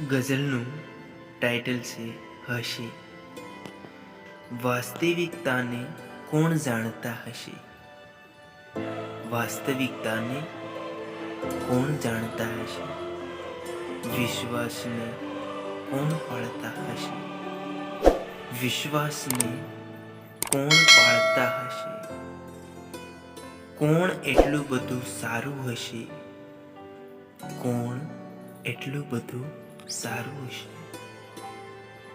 ગઝલનું title છે હશે. વાસ્તવિકતાને કોણ જાણતા હશે? વાસ્તવિકતાને કોણ જાણતા હશે? વિશ્વાસને કોણ પાળતા હશે? વિશ્વાસને કોણ પાળતા હશે? કોણ એટલું બધું સારું હશે? કોણ એટલું બધું સારું હશે?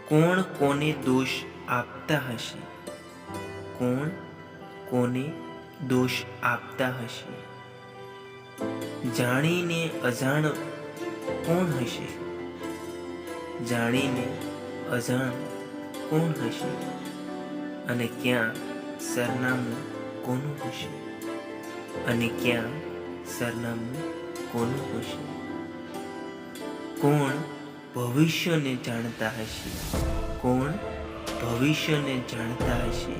કોણ કોને દોષ આપતા હશે? કોણ કોને દોષ આપતા હશે? જાણીને અજાણ કોણ હશે? જાણીને અજાણ કોણ હશે? અને ક્યાં સરનામું કોનું હશે? અને ક્યાં સરનામું કોનું હશે? કોણ ભવિષ્યને જાણતા હશે? કોણ ભવિષ્યને જાણતા હશે?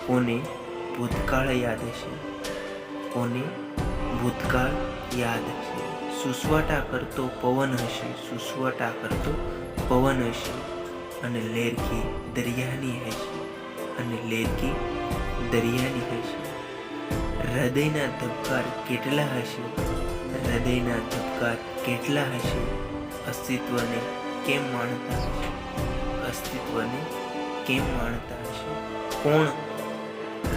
કોને ભૂતકાળ યાદ હશે? કોને ભૂતકાળ યાદ હશે? સુસવાટા કરતો પવન હશે, સુસવાટા કરતો પવન હશે, અને લેરકી દરિયાની હશે, અને લેરકી દરિયાની હશે. હૃદયના ધબકાર કેટલા હશે? હૃદયના ધબકાર કેટલા હશે? અસ્તિત્વને કેમ માણતા હશે? અસ્તિત્વને કેમ માણતા હશે? કોણ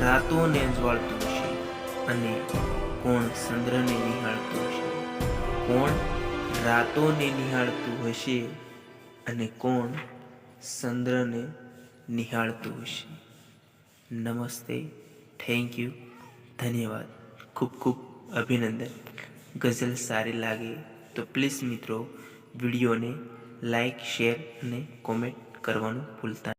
રાતોને જ્વાળતું હશે અને કોણ ચંદ્રને નિહાળતું હશે? કોણ રાતોને નિહાળતું હશે અને કોણ ચંદ્રને નિહાળતું હશે? નમસ્તે, થેન્ક યુ, ધન્યવાદ, ખૂબ ખૂબ અભિનંદન. ગઝલ સારી લાગે તો પ્લીઝ મિત્રો વિડીયોને લાઈક, શેર અને કોમેન્ટ કરવાનું ભૂલતા